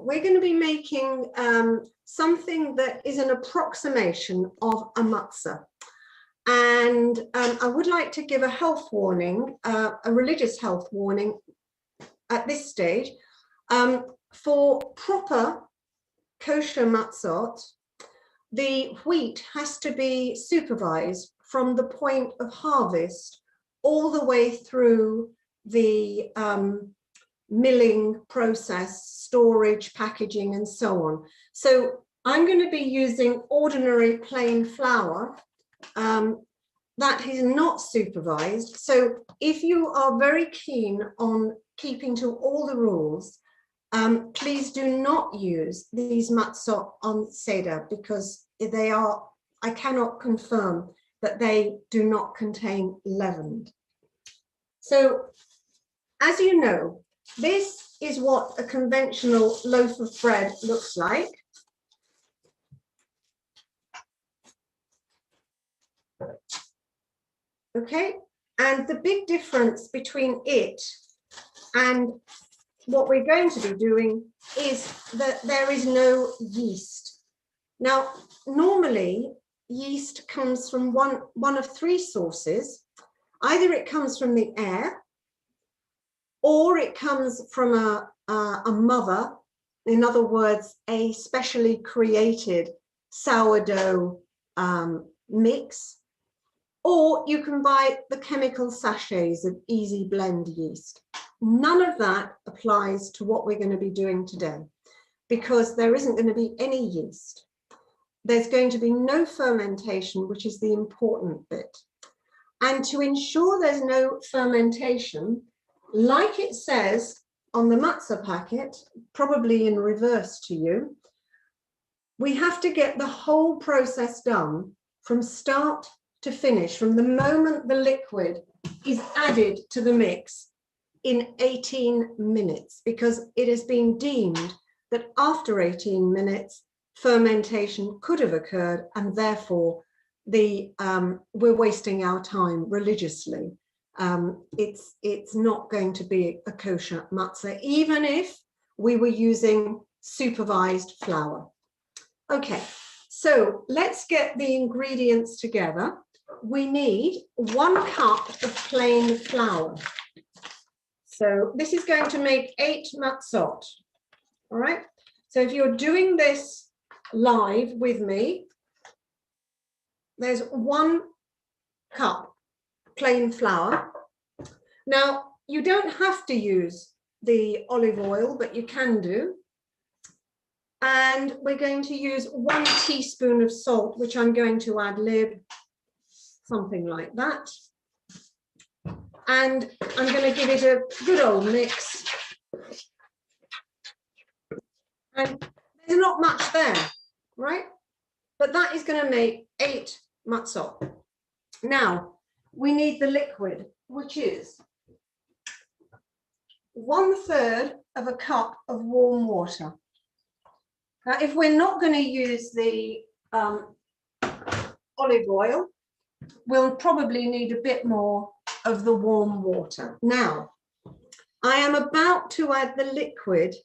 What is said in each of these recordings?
we're going to be making something that is an approximation of a matzah. And I would like to give a health warning, a religious health warning at this stage. For proper kosher matzot, the wheat has to be supervised from the point of harvest all the way through the milling process, storage, packaging, and so on. So I'm going to be using ordinary plain flour that is not supervised. So if you are very keen on keeping to all the rules, please do not use these matzot on Seder, because they are, I cannot confirm that they do not contain leaven. So as you know, this is what a conventional loaf of bread looks like. Okay, and the big difference between it and what we're going to be doing is that there is no yeast. Now, normally yeast comes from one of three sources. Either it comes from the air, or it comes from a mother, in other words, a specially created sourdough mix, or you can buy the chemical sachets of easy blend yeast. None of that applies to what we're going to be doing today, because there isn't going to be any yeast. There's going to be no fermentation, which is the important bit. And to ensure there's no fermentation, like it says on the matzah packet, probably in reverse to you, we have to get the whole process done from start to finish, from the moment the liquid is added to the mix, in 18 minutes, because it has been deemed that after 18 minutes, fermentation could have occurred, and therefore we're wasting our time religiously. It's not going to be a kosher matzah, even if we were using supervised flour. Okay, so let's get the ingredients together. We need 1 cup of plain flour. So this is going to make 8 matzot. All right, so if you're doing this live with me, there's 1 cup plain flour. Now, you don't have to use the olive oil, but you can do. And we're going to use 1 teaspoon of salt, which I'm going to ad lib, something like that. And I'm going to give it a good old mix. And there's not much there, right? But that is going to make 8 matzot. Now, we need the liquid, which is 1/3 of a cup of warm water. Now, if we're not going to use the olive oil, we'll probably need a bit more of the warm water. Now, I am about to add the liquid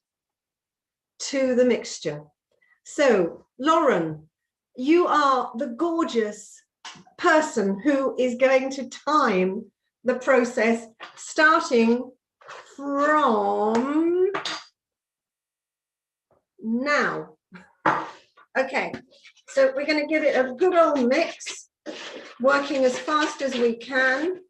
to the mixture. So, Lauren, you are the gorgeous person who is going to time the process starting from now. Okay, so we're going to give it a good old mix, working as fast as we can.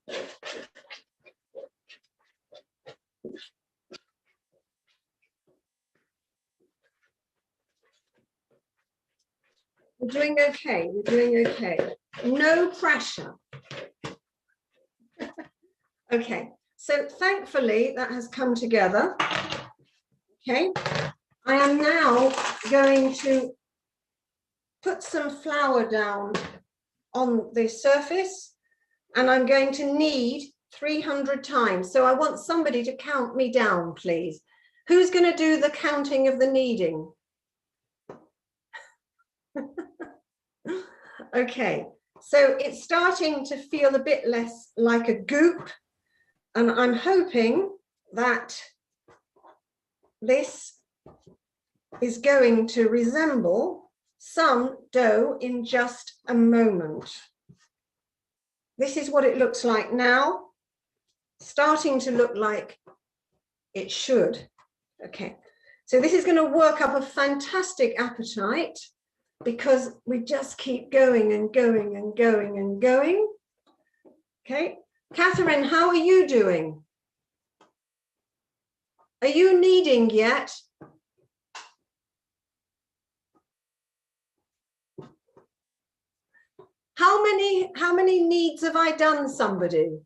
We're doing okay, we're doing okay. No pressure. Okay, so thankfully that has come together. Okay, I am now going to put some flour down on the surface, and I'm going to knead 300 times. So I want somebody to count me down, please. Who's going to do the counting of the kneading? Okay, so it's starting to feel a bit less like a goop, and I'm hoping that this is going to resemble some dough in just a moment. This is what it looks like now, starting to look like it should. Okay, so this is going to work up a fantastic appetite because we just keep going and going and going and going. Okay, Catherine, how are you doing? Are you kneading yet? How many kneads have I done, somebody?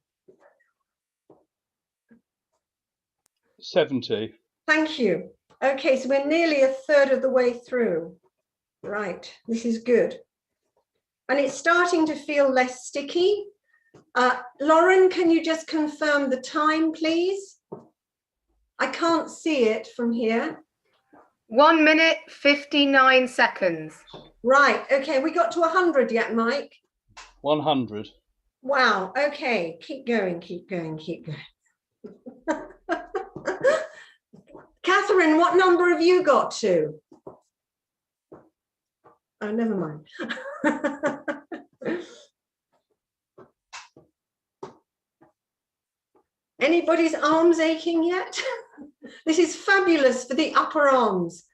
70. Thank you. Okay, so we're nearly a third of the way through. Right, this is good. And it's starting to feel less sticky. Lauren, can you just confirm the time, please? I can't see it from here. 1 minute, 59 seconds. Right, okay, we got to 100 yet, Mike? 100. Wow, okay, keep going, keep going, keep going. Catherine, what number have you got to? Oh, never mind. Anybody's arms aching yet? This is fabulous for the upper arms.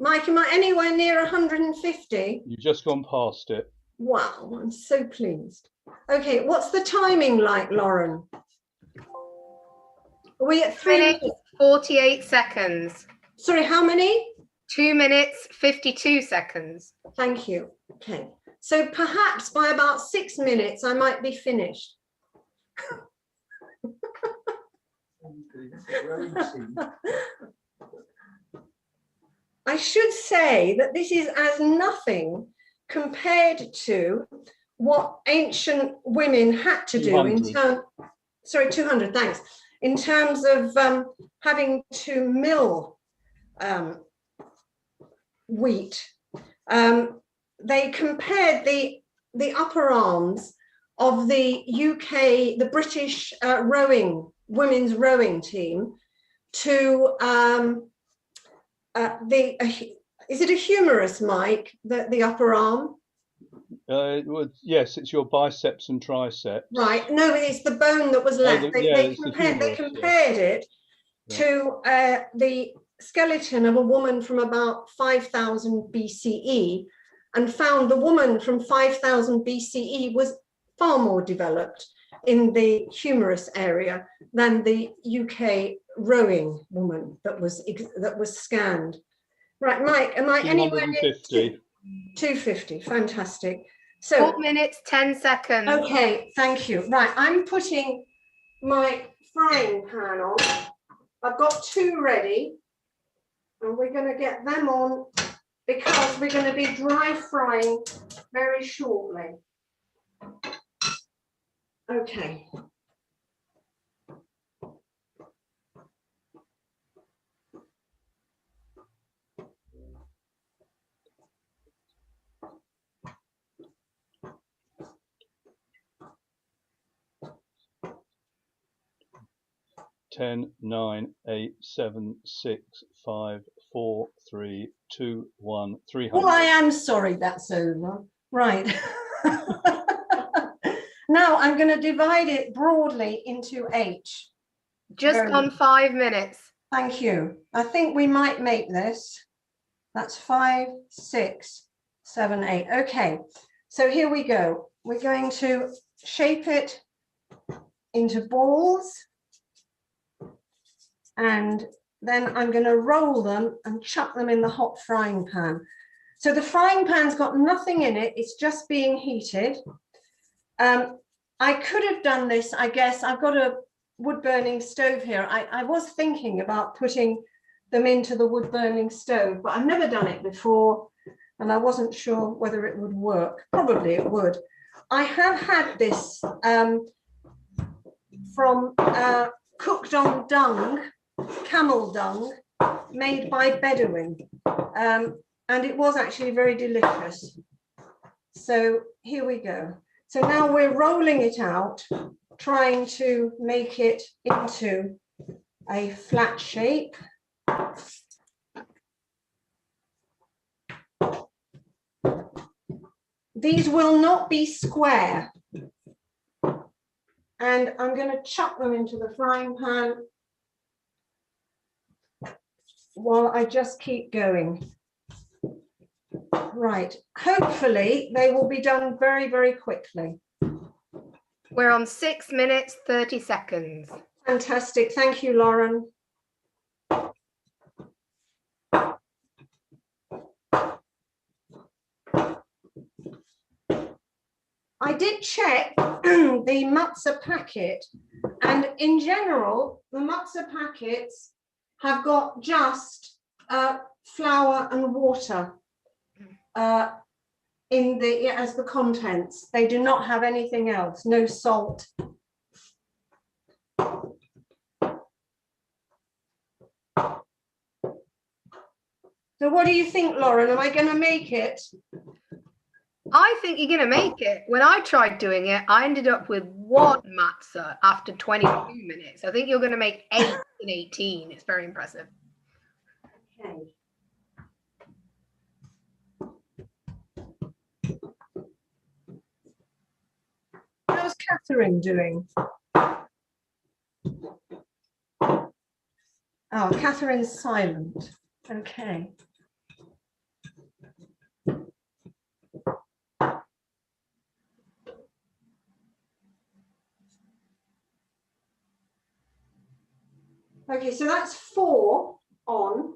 Mike, am I anywhere near 150? You've just gone past it. Wow, I'm so pleased. Okay, what's the timing like, Lauren? Are we at 3 minutes? 48 seconds. Sorry, how many? 2 minutes, 52 seconds. Thank you. Okay, so perhaps by about 6 minutes, I might be finished. I should say that this is as nothing compared to what ancient women had to do in terms, sorry, 200, thanks, in terms of having to mill wheat. They compared the upper arms of the UK, the British women's rowing team to is it a humerus, Mike, the upper arm? Well, yes, it's your biceps and triceps. Right, no, it's the bone that was left. They compared it to the skeleton of a woman from about 5000 BCE and found the woman from 5000 BCE was far more developed in the humerus area than the UK rowing woman that was scanned. Right, Mike, am I anywhere near 250? Fantastic. So 4 minutes, 10 seconds. Okay, thank you. Right, I'm putting my frying pan on. I've got 2 ready, and we're going to get them on because we're going to be dry frying very shortly. Okay. Ten, 9, 8, 7, 6, 5, 4, 3, 2, 1, 300. Oh, I am sorry that's over. Right. Now I'm going to divide it broadly into 8. Just gone 5 minutes. Thank you. I think we might make this. That's 5, 6, 7, 8. Okay, so here we go. We're going to shape it into balls. And then I'm going to roll them and chuck them in the hot frying pan. So the frying pan's got nothing in it. It's just being heated. I could have done this, I guess. I've got a wood burning stove here. I was thinking about putting them into the wood burning stove, but I've never done it before. And I wasn't sure whether it would work. Probably it would. I have had this from cooked on dung, camel dung, made by Bedouin. And it was actually very delicious. So here we go. So now we're rolling it out, trying to make it into a flat shape. These will not be square. And I'm going to chuck them into the frying pan while I just keep going. Right, hopefully they will be done very, very quickly. We're on 6 minutes, 30 seconds. Fantastic, thank you, Lauren. I did check the matzah packet, and in general, the matzah packets have got just flour and water in the as the contents. They do not have anything else, no salt. So what do you think, Lauren? Am I going to make it? I think you're going to make it. When I tried doing it, I ended up with 1 matzah after 22 minutes. I think you're going to make 8 in 18. It's very impressive. Okay. How's Catherine doing? Oh, Catherine's silent. Okay. Okay, so that's 4 on.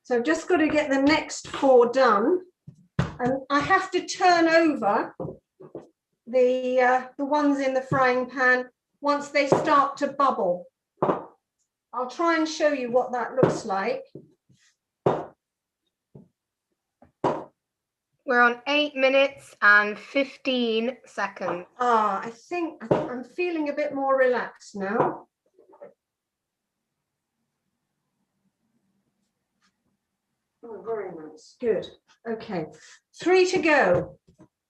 So I've just got to get the next 4 done. And I have to turn over the ones in the frying pan once they start to bubble. I'll try and show you what that looks like. We're on 8 minutes and 15 seconds. I think I'm feeling a bit more relaxed now. Oh, very nice. Good. Okay. 3 to go.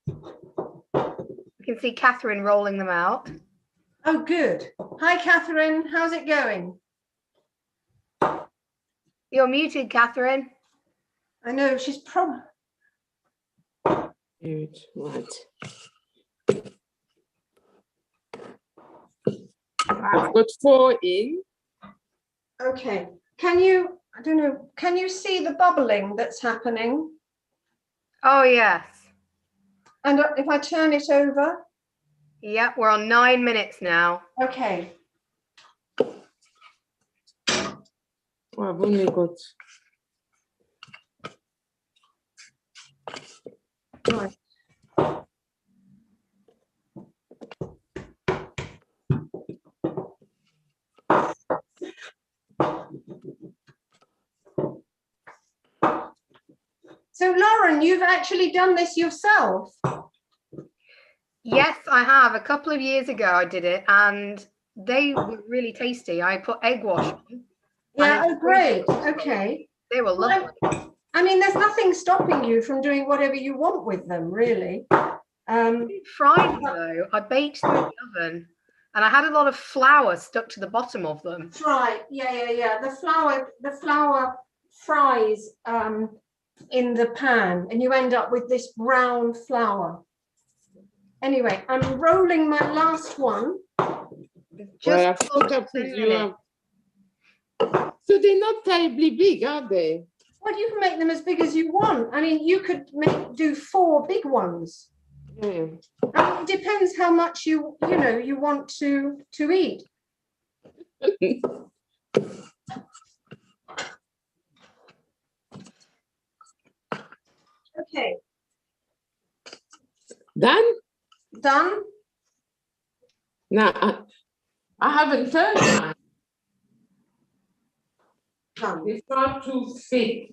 You can see Catherine rolling them out. Oh, good. Hi, Catherine. How's it going? You're muted, Catherine. I know she's probably... What? I've got 4 in. Okay. Can you, I don't know, can you see the bubbling that's happening? Oh, yes. And if I turn it over? Yep, we're on 9 minutes now. Okay. Oh, I've only got... Right. So Lauren, you've actually done this yourself? Yes, I have. A couple of years ago I did it and they were really tasty. I put egg wash on. Yeah, oh great. Okay. They were lovely. I mean, there's nothing stopping you from doing whatever you want with them, really. Fried them though. I baked them in the oven and I had a lot of flour stuck to the bottom of them. That's right. Yeah. The flour fries in the pan and you end up with this brown flour. Anyway, I'm rolling my last one. Well, I've put up with you. So they're not terribly big, are they? Well, you can make them as big as you want. I mean, you could do 4 big ones. Yeah. I mean, it depends how much you want to eat. Okay. Done? Done? Now, I haven't turned mine. Done. It's not too thick.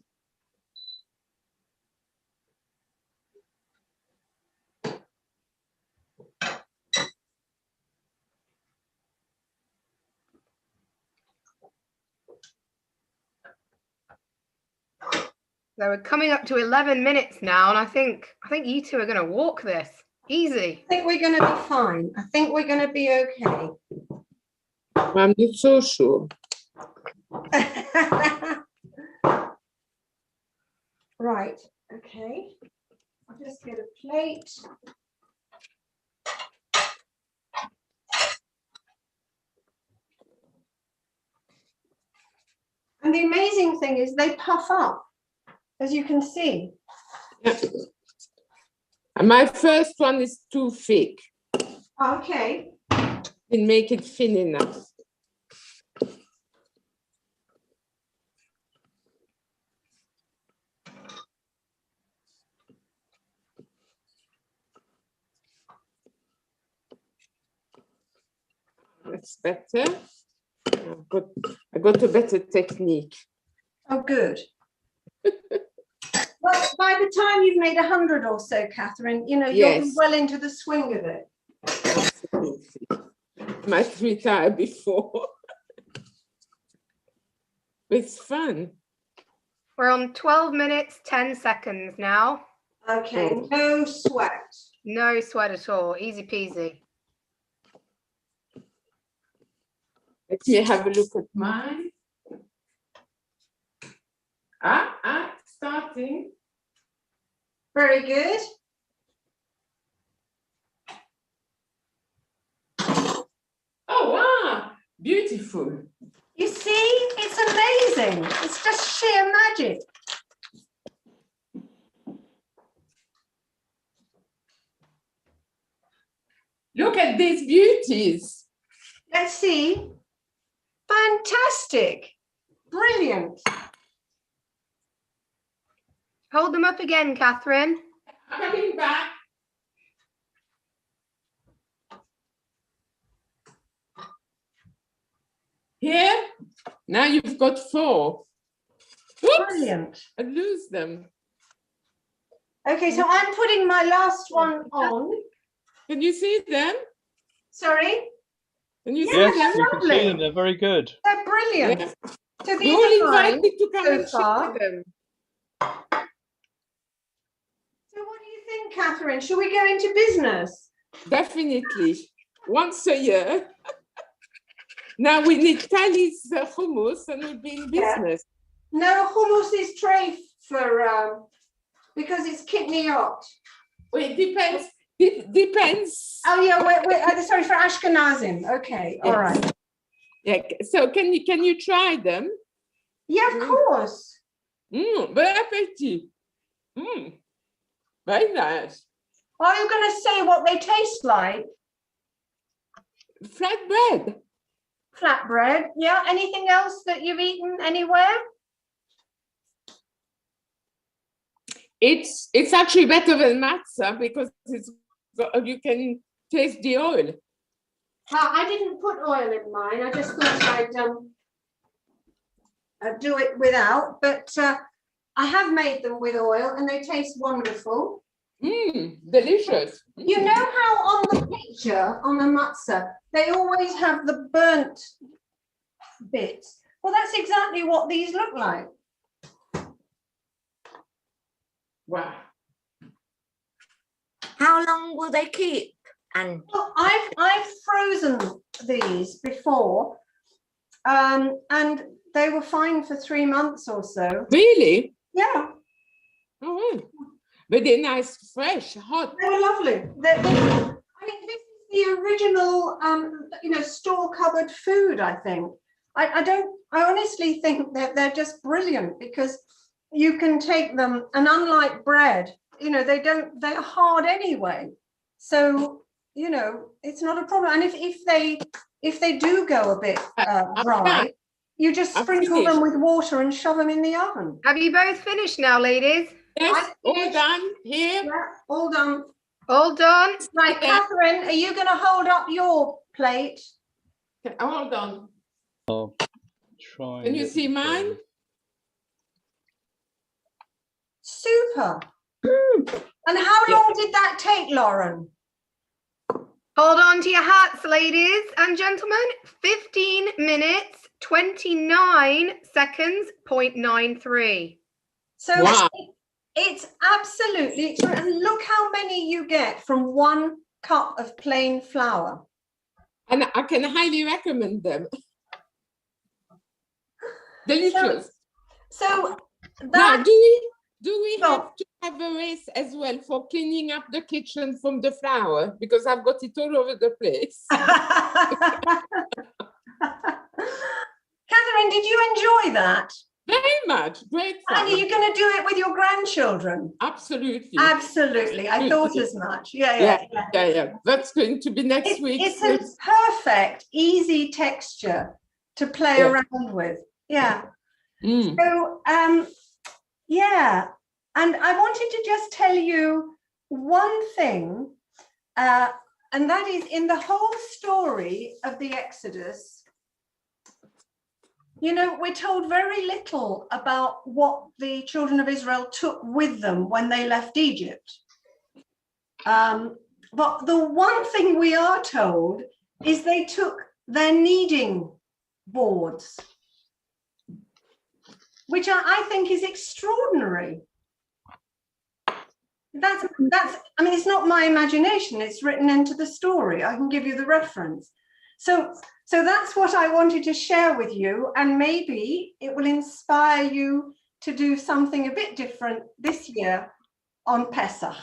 So we're coming up to 11 minutes now, and I think you two are going to walk this easy. I think we're going to be fine. I think we're going to be okay. I'm not so sure. Right, okay. I'll just get a plate. And the amazing thing is they puff up, as you can see. Yeah. And my first one is too thick. Okay. Didn't make it thin enough. That's better. I got a better technique. Oh, good. Well, by the time you've made 100 or so, Catherine, you know, you'll be well into the swing of it. Absolutely. Might retire before. It's fun. We're on 12 minutes, 10 seconds now. Okay, no sweat. No sweat at all. Easy peasy. Let me have a look at mine. Starting. Very good. Oh, wow. Beautiful. You see, it's amazing. It's just sheer magic. Look at these beauties. Let's see. Fantastic. Brilliant. Hold them up again, Catherine. Coming back. Here. Now you've got 4. Whoops, Brilliant. I lose them. Okay, so I'm putting my last one on. Can you see them? Sorry? Can you see Yes, them? we can see them. They're very good. They're brilliant. Yeah. So these You're are mine invited to come so and far. share them. So what do you think, Catherine? Should we go into business? Definitely. Once a year. Now we need Tally's hummus and we'll be in business. No, hummus is tray for because it's kidney yacht. Well, it depends. It depends. Oh yeah, wait, sorry, for Ashkenazim. Okay, all right. Yeah. So can you try them? Yeah, of course. Bon appetit. Very nice. Are you going to say what they taste like? Flatbread. Flatbread. Yeah. Anything else that you've eaten anywhere? It's actually better than matzah because you can taste the oil. I didn't put oil in mine. I just thought I'd do it without, but I have made them with oil and they taste wonderful. Delicious. You know how on the picture, on the matzah, they always have the burnt bits? Well, that's exactly what these look like. Wow. How long will they keep? And well, I've frozen these before, and they were fine for 3 months or so. Really? Yeah. Oh, but they're nice, fresh, hot. They were lovely. I mean, this is the original, store cupboard food. I think. I honestly think that they're just brilliant because you can take them, and unlike bread, they're hard anyway. So, it's not a problem. And if they do go a bit dry, you just sprinkle them with water and shove them in the oven. Have you both finished now, ladies? Yes, all done here. Yeah, all done. All done. Right, Catherine, are you going to hold up your plate? Hold on. I'll try. Can you see mine? Super. And how long did that take, Lauren? Hold on to your hats, ladies and gentlemen. 15 minutes, 29 seconds, 0.93. So Wow. it's absolutely, and look how many you get from 1 cup of plain flour. And I can highly recommend them. Delicious. So Now, that, do we No. have to have a race as well for cleaning up the kitchen from the flour? Because I've got it all over the place. Catherine, did you enjoy that? Very much. Great And fun. are you going to do it with your grandchildren? Absolutely. Absolutely. I thought as much. Yeah. Yeah. That's going to be next week. It's a perfect, easy texture to play Yeah. around with. Yeah. Mm. So, yeah. And I wanted to just tell you one thing, and that is in the whole story of the Exodus, you know, we're told very little about what the children of Israel took with them when they left Egypt. But the one thing we are told is they took their kneading boards, which I think is extraordinary. That's, I mean, it's not my imagination, it's written into the story. I can give you the reference. So that's what I wanted to share with you, and maybe it will inspire you to do something a bit different this year on Pesach.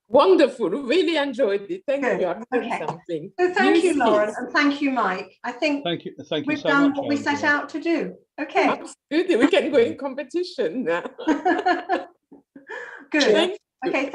Wonderful. Really enjoyed it. Thank Good. you. I've learned Okay. something. So thank New you, Lauren, skills. and thank you, Mike. I think Thank you we've so done much, what we set Angela. out to do. Okay. Absolutely. We can go in competition now. Good. Thank you. Okay.